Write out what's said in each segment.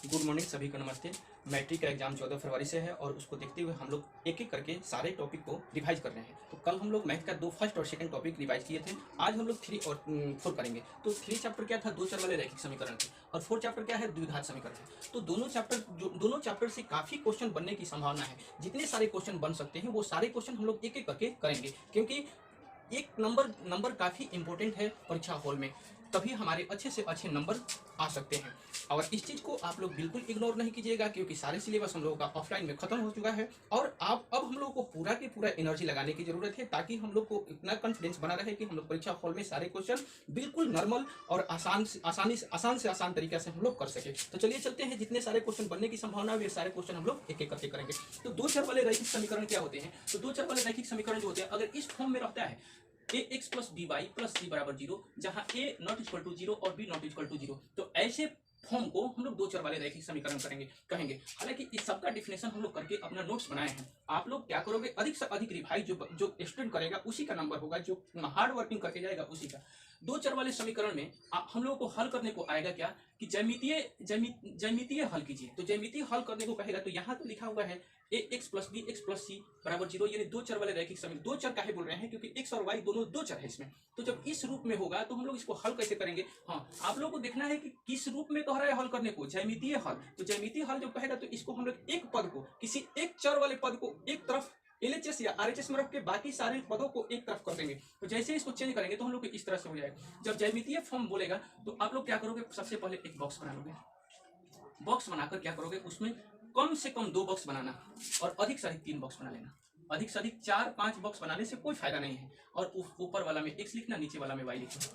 Good morning सभी को नमस्ते। मैट्रिक का एग्जाम 14 फरवरी से है और उसको देखते हुए हम लोग एक एक करके सारे टॉपिक को रिवाइज कर रहे हैं। तो कल हम लोग मैथ का दो फर्स्ट और सेकंड टॉपिक रिवाइज किए थे। आज हम लोग 3 और 4 करेंगे। तो 3 चैप्टर क्या था, दो चर वाले रैखिक समीकरण थे, और 4 चैप्टर क्या है, द्विघात समीकरण। तो दोनों चैप्टर से काफी क्वेश्चन बनने की संभावना है। जितने सारे क्वेश्चन बन सकते हैं वो सारे क्वेश्चन हम लोग एक एक करके करेंगे, क्योंकि एक नंबर काफ़ी इंपॉर्टेंट है परीक्षा हॉल में, तभी हमारे अच्छे से अच्छे नंबर आ सकते हैं। और इस चीज़ को आप लोग बिल्कुल इग्नोर नहीं कीजिएगा, क्योंकि सारे सिलेबस हम लोगों का ऑफलाइन में खत्म हो चुका है और अब हम लोगों को पूरा की पूरा एनर्जी लगाने की जरूरत है, ताकि हम लोग को इतना कॉन्फिडेंस बना रहे कि हम लोग परीक्षा हॉल में सारे क्वेश्चन बिल्कुल नॉर्मल और आसान से आसान तरीके से हम लोग कर सके। तो चलिए चलते हैं, जितने सारे क्वेश्चन बनने की संभावना है वे सारे क्वेश्चन हम लोग एक एक करके करेंगे। तो दो चर वाले रैखिक समीकरण क्या होते हैं? तो दो चर वाले रैखिक समीकरण जो होते हैं, अगर इस फॉर्म में रहता है ax plus B Y plus C बराबर 0, जहां a नॉट इक्वल टू 0 और b नॉट इक्वल टू 0, तो ऐसे फॉर्म को हम लोग दो चर वाले रैखिक समीकरण कहेंगे। हालांकि इस सब का डिफिनेशन हम लोग करके अपना नोट्स बनाए हैं। आप लोग क्या करोगे, अधिक से अधिक रिवाइज जो स्टूडेंट करेगा उसी का नंबर होगा, जो हार्ड वर्किंग करके जाएगा उसी का। दो चर वाले समीकरण में हम लोगों को हल करने को आएगा क्या कि ज्यामितीय हल कीजिए। तो ज्यामितीय हल करने को कहेगा, तो यहाँ तो लिखा हुआ है A X plus B X plus C बराबर 0, यानी दो चर वाले रैखिक समीकरण। दो चर काहे बोल रहे हैं, क्योंकि एक्स और वाई दोनों दो चर है इसमें। तो जब इस रूप में होगा तो हम लोग इसको हल कैसे करेंगे। हाँ, आप लोगों को देखना है कि किस रूप में कह रहा है हल करने को, ज्यामितीय हल। तो ज्यामितीय हल जब कहेगा तो इसको हम लोग एक पद को, किसी एक चर वाले पद को एक तरफ एलएचएस या आरएचएस में रख के बाकी सारे पदों को एक तरफ कर देंगे। तो जैसे इसको चेंज करेंगे तो हम लोग इस तरह से हो जाएगा। जब ज्यामितीय फॉर्म बोलेगा तो आप लोग क्या करोगे, सबसे पहले एक बॉक्स बना लोगे। बॉक्स बनाकर क्या करोगे, उसमें कम से कम 2 बॉक्स बनाना और अधिक से अधिक 3 बॉक्स बना लेना। अधिक से अधिक 4-5 बॉक्स बनाने से कोई फायदा नहीं है। और ऊपर वाला में x लिखना, नीचे वाला में y लिखना।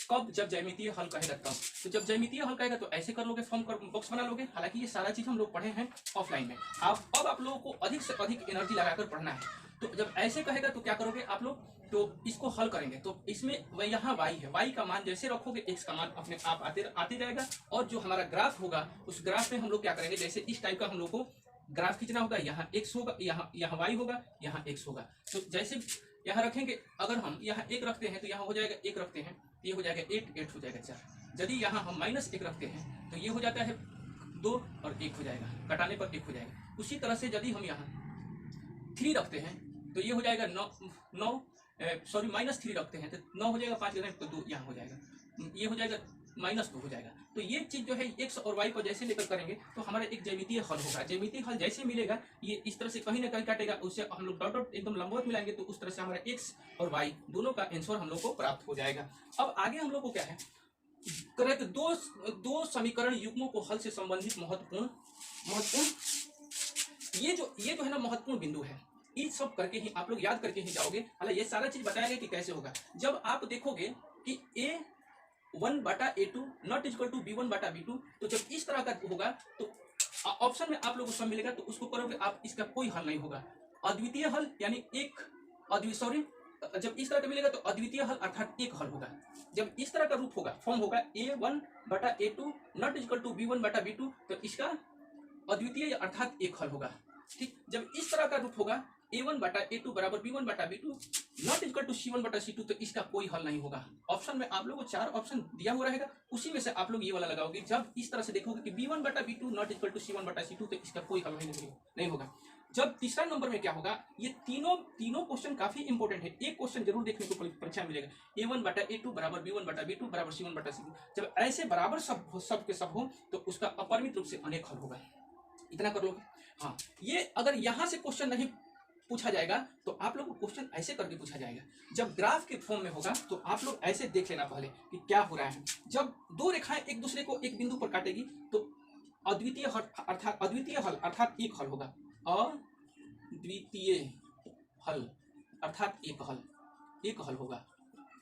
कब, जब ज्यामितीय हल कहेगा तब। तो जब ज्यामितीय हल कहेगा तो ऐसे कर लोगे, फॉर्म कर बॉक्स बना लोगे। हालांकि ये सारा चीज हम लोग पढ़े हैं ऑफलाइन में। अब आप लोगों को अधिक से अधिक एनर्जी लगाकर पढ़ना है। तो जब ऐसे कहेगा तो क्या करोगे आप लोग, तो इसको हल करेंगे। तो इसमें यहाँ y है, y का मान जैसे रखोगे x का मान अपने आप आते जाएगा। और जो हमारा ग्राफ होगा उस ग्राफ में हम लोग क्या करेंगे, जैसे इस टाइप का हम लोग को ग्राफ खींचना होगा। यहाँ x होगा, यहाँ y होगा, यहाँ x होगा। तो जैसे यहाँ रखेंगे, अगर हम यहाँ 1 रखते हैं तो यहाँ हो जाएगा 1 रखते हैं तो ये हो जाएगा 8 हो जाएगा 4। यदि यहाँ हम -1 रखते हैं तो ये हो जाता है 2 और 1 हो जाएगा, कटाने पर 1 हो जाएगा। उसी तरह से यदि हम यहाँ 3 रखते हैं तो ये हो जाएगा 9 सॉरी -3 रखते हैं तो 9 हो जाएगा, 5 तो 2 यहाँ हो जाएगा, ये हो जाएगा -2 हो जाएगा। तो ये चीज जो है x और y को जैसे लेकर करेंगे तो हमारा एक ज्यामितीय हल होगा। ज्यामितीय हल जैसे मिलेगा ये इस तरह से कहीं ना कहीं काटेगा, उससे हम लोग डॉट डॉट एकदम लंबवत मिलाएंगे तो उस तरह से हमारा x और y दोनों का आंसर हम लोग को प्राप्त हो जाएगा। अब आगे हम लोग को क्या है, करेक्ट दो समीकरण युग्मों को हल से संबंधित महत्वपूर्ण ये जो है ना महत्वपूर्ण बिंदु है। ये सब करके ही आप लोग याद करके ही जाओगे। हालांकि ये सारा चीज बताया गया कि कैसे होगा। जब आप देखोगे कि a1/a2 not equal to b1/b2, तो जब इस तरह का होगा तो ऑप्शन में आप लोगों को सब मिलेगा तो उसको करोगे आप, इसका कोई हल नहीं होगा। अद्वितीय हल यानी जब इस तरह का मिलेगा तो अद्वितीय हल अर्थात एक हल होगा। जब इस तरह का रूप होगा, फॉर्म होगा a1/a2 not equal to b1/b2, तो इसका अद्वितीय अर्थात एक हल होगा। ठीक, जब इस तरह का रूप होगा a1/a2 बराबर b1/b2 not equal to c1/c2, तो इसका कोई हल नहीं होगा। ऑप्शन में आप लोगों को 4 ऑप्शन दिया हुआ रहेगा, उसी में से आप लोग ये वाला लगाओगे। जब इस तरह से देखोगे कि b1/b2 not equal to c1/c2, तो इसका कोई हल नहीं होगा। जब तीसरा नंबर में क्या होगा, ये तीनों क्वेश्चन काफी इंपॉर्टेंट है। एक क्वेश्चन जरूर देखने को परीक्षा मिलेगा, a1/a2 बराबर b1/b2 बराबर c1/c2। जब ऐसे बराबर सब के सब हो तो उसका अपरिमित रूप से अनेक हल होगा। इतना कर लोगे। हाँ, ये अगर यहां से क्वेश्चन नहीं पूछा जाएगा तो आप लोग को क्वेश्चन ऐसे करके पूछा जाएगा। जब ग्राफ के फॉर्म में होगा तो आप लोग ऐसे देख लेना पहले कि क्या हो रहा है। जब दो रेखाएं एक दूसरे को एक बिंदु पर काटेगी तो अद्वितीय हल अर्थात एक हल होगा। अद्वितीय हल अर्थात एक हल होगा।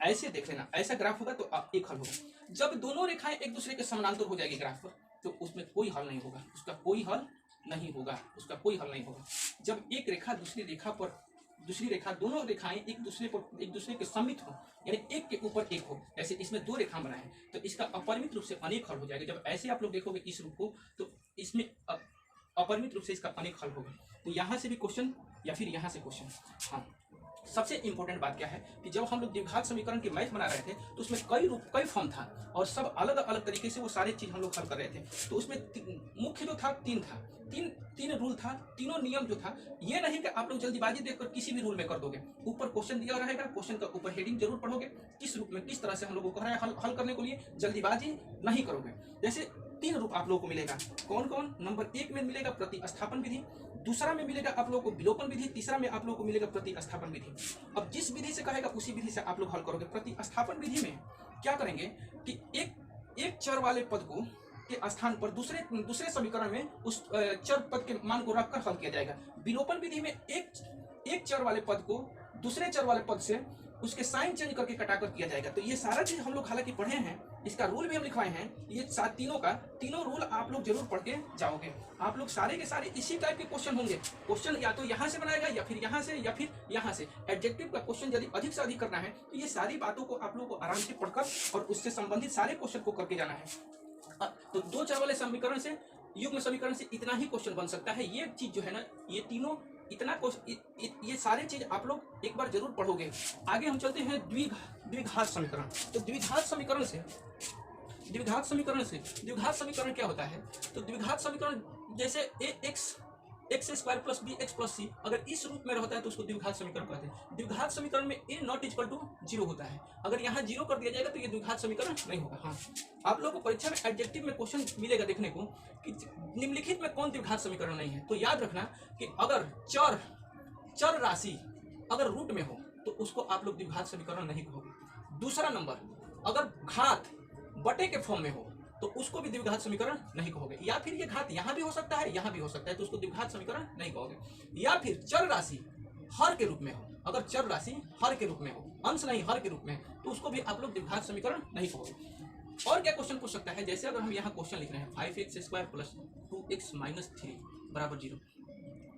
ऐसे देख लेना, ऐसा ग्राफ होगा तो एक हल होगा। जब दोनों रेखाएं एक दूसरे के समानांतर हो जाएगी ग्राफ पर तो उसमें कोई हल नहीं होगा, उसका कोई हल नहीं होगा। जब एक रेखा दूसरी रेखा दोनों रेखाएं एक दूसरे के सममित हो, यानी एक के ऊपर एक हो, जैसे इसमें 2 रेखा बनाए हैं, तो इसका अपरिमित रूप से अनेक हल हो जाएगा। जब ऐसे आप लोग देखोगे इस रूप को तो इसमें अपरिमित रूप से इसका अनेक हल होगा। तो यहाँ से भी क्वेश्चन या फिर यहाँ से क्वेश्चन। हाँ, सबसे इंपॉर्टेंट बात क्या है कि जब हम लोग द्विघात समीकरण की मैथ बना रहे थे तो उसमें कई रूप कई फॉर्म था और सब अलग अलग तरीके से वो सारे चीज हम लोग हल कर रहे थे। तो उसमें मुख्य जो था तीन रूल था, तीनों नियम जो था, ये नहीं कि आप लोग जल्दीबाजी देखकर किसी भी रूल में कर दोगे। ऊपर क्वेश्चन दिया रहेगा, क्वेश्चन का ऊपर हेडिंग जरूर पढ़ोगे, किस रूप में किस तरह से हम लोगों को कह रहा है हल करने के लिए, जल्दीबाजी नहीं करोगे। जैसे 3 रूप आप लोगों को मिलेगा, कौन कौन? नंबर 1 में मिलेगा प्रतिस्थापन विधि, दूसरा में मिलेगा आप लोगों को विलोपन विधि, तीसरा में आप लोगों को मिलेगा प्रतिस्थापन विधि। अब जिस विधि से कहेगा उसी विधि से आप लोग हल करोगे। प्रतिस्थापन विधि में क्या करेंगे कि एक चर वाले पद को के स्थान पर दूसरे समीकरण में उस चर पद के मान को रखकर हल किया जाएगा। विलोपन विधि में एक चर वाले पद को दूसरे चर वाले पद से उसके साइन चेंज करके कटाकर किया जाएगा। तो ये सारा चीज हम लोग हालांकि पढ़े हैं, इसका रूल भी हम लिखवाए हैं। ये तीनों रूल आप लोग जरूर पढ़ के जाओगे। आप लोग सारे के सारे इसी टाइप के क्वेश्चन होंगे। क्वेश्चन या तो यहाँ से बनाएगा या फिर यहाँ से या फिर यहाँ से। एडजेक्टिव का क्वेश्चन यदि अधिक से अधिक करना है तो ये सारी बातों को आप लोग को आराम से पढ़कर और उससे संबंधित सारे क्वेश्चन को करके जाना है। तो 2 चर वाले समीकरण से, युग्म समीकरण से इतना ही क्वेश्चन बन सकता है। ये चीज जो है ना, ये तीनों इतना ये सारे चीज आप लोग एक बार जरूर पढ़ोगे। आगे हम चलते हैं द्विघात समीकरण। तो द्विघात समीकरण क्या होता है? तो द्विघात समीकरण जैसे X square plus B X plus C, अगर इस रूप में रहता है तो उसको द्विघात समीकरण कहते हैं। द्विघात समीकरण में a नॉट इक्वल टू 0 होता है। अगर यहाँ 0 कर दिया जाएगा तो ये द्विघात समीकरण नहीं होगा। हाँ, आप लोगों को परीक्षा में एडजेक्टिव में क्वेश्चन मिलेगा देखने को कि निम्नलिखित में कौन द्विघात समीकरण नहीं है। तो याद रखना कि अगर चर राशि अगर रूट में हो तो उसको आप लोग द्विघात समीकरण नहीं कहोगे। दूसरा नंबर, अगर घात बटे के फॉर्म में हो तो उसको भी द्विघात समीकरण नहीं कहोगे। या फिर ये घात यहाँ भी हो सकता है, यहाँ भी हो सकता है, तो उसको द्विघात समीकरण नहीं कहोगे। या फिर चर राशि हर के रूप में हो, अगर चर राशि हर के रूप में हो, अंश नहीं हर के रूप में, तो उसको भी आप लोग द्विघात समीकरण नहीं कहोगे। और क्या क्वेश्चन पूछ सकता है? जैसे अगर हम यहाँ क्वेश्चन लिख रहे हैं 5x square plus 2x minus 3 बराबर 0,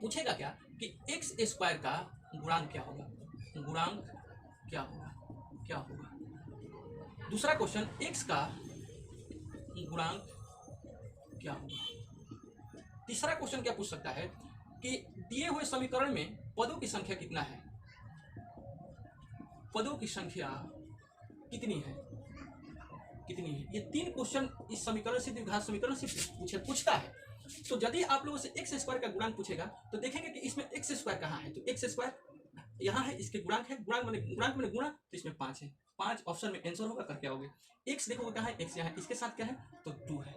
पूछेगा क्या कि एक्स स्क्वायर का गुणांक क्या होगा? गुणांक क्या होगा? दूसरा क्वेश्चन, एक्स का गुणांक क्या होगा? तीसरा क्वेश्चन क्या पूछ सकता है कि दिए हुए समीकरण में पदों की संख्या कितना है? पदों की संख्या कितनी है? ये 3 क्वेश्चन इस समीकरण से, द्विघात समीकरण से पूछता है। तो यदि आप लोगों से एक्स स्क्वायर का गुणांक पूछेगा तो देखेंगे कि इसमें एक्स स्क्वायर कहाँ है। तो एक्स स्क्वायर यहाँ है, इसके गुणांक है, गुणांक मैंने गुणा, तो इसमें 5 है। 5 ऑप्शन में आंसर होगा, करके आओगे। एक्स देखोगे कहाँ है, एक्स यहाँ है, इसके साथ क्या है तो 2 है,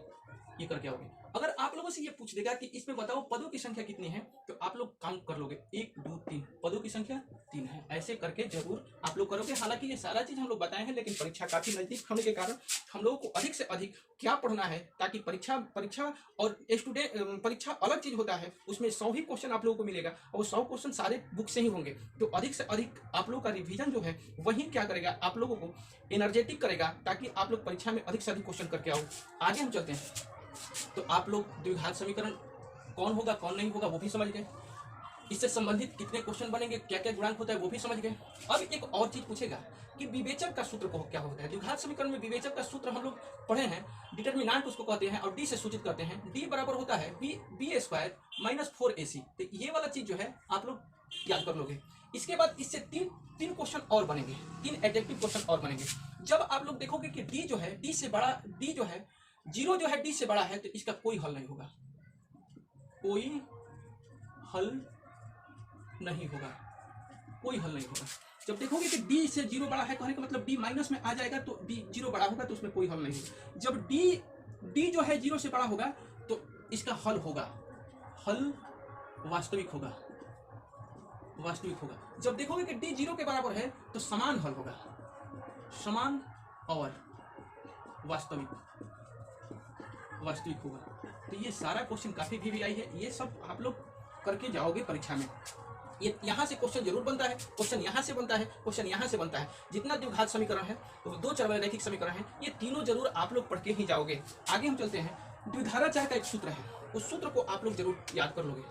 ये करके आओगे। अगर आप लोगों से ये पूछ देगा कि इसमें बताओ पदों की संख्या कितनी है, तो आप लोग काउंट कर लोगे 1 2 3, पदों की संख्या 3 है। ऐसे करके जरूर आप लोग करोगे। हालांकि ये सारा चीज हम लोग बताए हैं, लेकिन परीक्षा काफी नजदीक होने के कारण हम लोगों को अधिक से अधिक क्या पढ़ना है, ताकि परीक्षा और स्टूडेंट परीक्षा अलग चीज होता है, उसमें 100 ही क्वेश्चन आप लोगों को मिलेगा और 100 क्वेश्चन सारे बुक से ही होंगे। तो अधिक से अधिक आप लोगों का रिवीजन जो है वही क्या करेगा, आप लोगों को एनर्जेटिक करेगा, ताकि आप लोग परीक्षा में अधिक से अधिक क्वेश्चन करके आओ। आगे हम चलते हैं। तो आप लोग द्विघात समीकरण कौन होगा कौन नहीं होगा वो भी समझ गए, इससे संबंधित कितने क्वेश्चन बनेंगे, क्या क्या गुणांक होता है वो भी समझ गए। अब एक और चीज पूछेगा कि विवेचक का सूत्र क्या होता है। द्विघात समीकरण में विवेचक का सूत्र हम लोग पढ़े हैं, डिटर्मिनेंट उसको कहते हैं और डी से सूचित करते हैं। डी बराबर होता है बी स्क्वायर माइनस 4ac। तो ये वाला चीज जो है आप लोग याद कर लोगे। इसके बाद इससे तीन क्वेश्चन और बनेंगे, 3 एडजेक्टिव क्वेश्चन और बनेंगे। जब आप लोग देखोगे कि डी जो है, डी से बड़ा, डी जो है 0 जो है डी से बड़ा है, तो इसका कोई हल नहीं होगा, कोई हल नहीं होगा। जब देखोगे कि डी से 0 बड़ा है, कहने का मतलब डी माइनस में आ जाएगा, तो डी 0 बड़ा होगा तो उसमें कोई हल नहीं होगा। जब डी जो है 0 से बड़ा होगा तो इसका हल होगा, हल वास्तविक होगा। जब देखोगे कि डी 0 के बराबर है तो समान हल होगा, समान और वास्तविक होगा। तो ये सारा क्वेश्चन काफी VVI है, ये सब आप लोग करके जाओगे परीक्षा में। ये यहाँ से क्वेश्चन जरूर बनता है, क्वेश्चन यहाँ से बनता है, क्वेश्चन यहाँ से बनता है। जितना द्विघात समीकरण है, तो 2 चर वाले रैखिक समीकरण है, ये तीनों जरूर आप लोग पढ़ के ही जाओगे। आगे हम चलते हैं। द्विधाराचार का एक सूत्र है, उस सूत्र को आप लोग जरूर याद कर लोगे,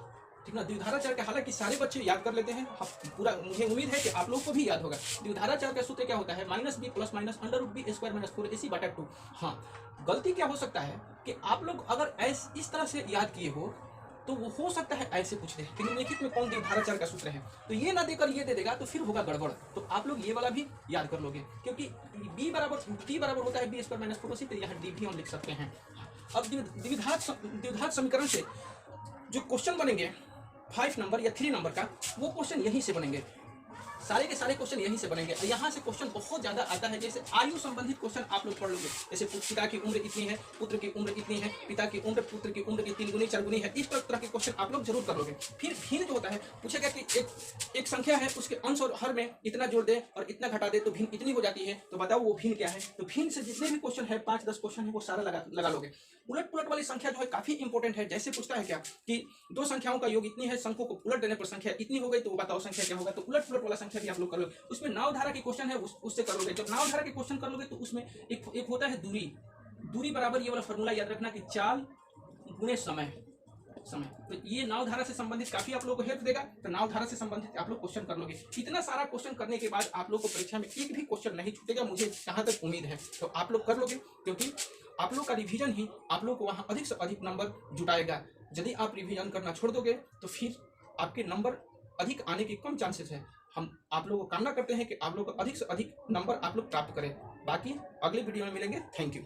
ठीक ना। द्विधाराचार का हालांकि सारे बच्चे याद कर लेते हैं, पूरा मुझे उम्मीद है कि आप लोग को भी याद होगा। द्विधाराचार का सूत्र क्या होता है? -b plus minus √b square minus 4ac/2। हाँ, गलती क्या हो सकता है कि आप लोग अगर इस तरह से याद किए हो तो वो हो सकता है ऐसे पूछ दे कि निम्नलिखित में कौन द्विधारक चर का सूत्र है, तो ये ना देकर ये दे देगा तो फिर होगा गड़बड़। तो आप लोग ये वाला भी याद कर लोगे, क्योंकि b बराबर t बराबर होता है b स्क्वायर माइनस 4c, तो यहाँ d भी हम लिख सकते हैं। अब द्विघात समीकरण से जो क्वेश्चन बनेंगे 5 नंबर या 3 नंबर का, वो क्वेश्चन यहीं से बनेंगे, सारे के सारे क्वेश्चन यहीं से बनेंगे। यहाँ से क्वेश्चन बहुत ज्यादा आता है, जैसे आयु संबंधित क्वेश्चन आप लोग पढ़ लोगे, जैसे पिता की उम्र इतनी है, पुत्र की उम्र इतनी है, पिता की उम्र पुत्र की उम्र की 3 गुनी 4 गुनी है, इस तरह के क्वेश्चन आप लोग जरूर कर लोगे। फिर भिन्न जो होता है, पूछेगा कि एक संख्या है, उसके अंश और हर में इतना जोड़ दे और इतना घटा दे तो भिन्न इतनी हो जाती है, तो बताओ वो भिन्न क्या है। तो भिन्न से जितने भी क्वेश्चन है 5-10 क्वेश्चन है वो सारा लगा लोगे। उलट पुलट वाली संख्या जो है काफी इंपॉर्टेंट है। जैसे पूछता है क्या कि दो संख्याओं का योग इतनी है, शंखों को उलट देने पर संख्या इतनी हो गई, तो बताओ संख्या क्या होगा। तो उलट पुलट वाला संख्या भी आप लोग कर लो। उसमें नाव धारा के क्वेश्चन है, उससे कर लोगे। जब नाव धारा के क्वेश्चन कर लोगे तो उसमें एक होता है दूरी बराबर ये वाला फॉर्मूला याद रखना कि चाल गुणे समय। तो ये नाव धारा से संबंधित काफी आप लोग को हेल्प देगा। तो नाव धारा से संबंधित आप लोग क्वेश्चन कर लोगे। इतना सारा क्वेश्चन करने के बाद आप लोग को परीक्षा में एक भी क्वेश्चन नहीं छूटेगा, मुझे जहां तक उम्मीद है। तो आप लोग कर लोगे, क्योंकि आप लोग का रिवीजन ही आप लोग को वहां अधिक से अधिक नंबर जुटाएगा। यदि आप रिवीजन करना छोड़ दोगे तो फिर आपके नंबर अधिक आने के कम चांसेस है। हम आप लोगों को कामना करते हैं कि आप लोग को अधिक से अधिक नंबर आप लोग प्राप्त करें। बाकी अगले वीडियो में मिलेंगे। Thank you.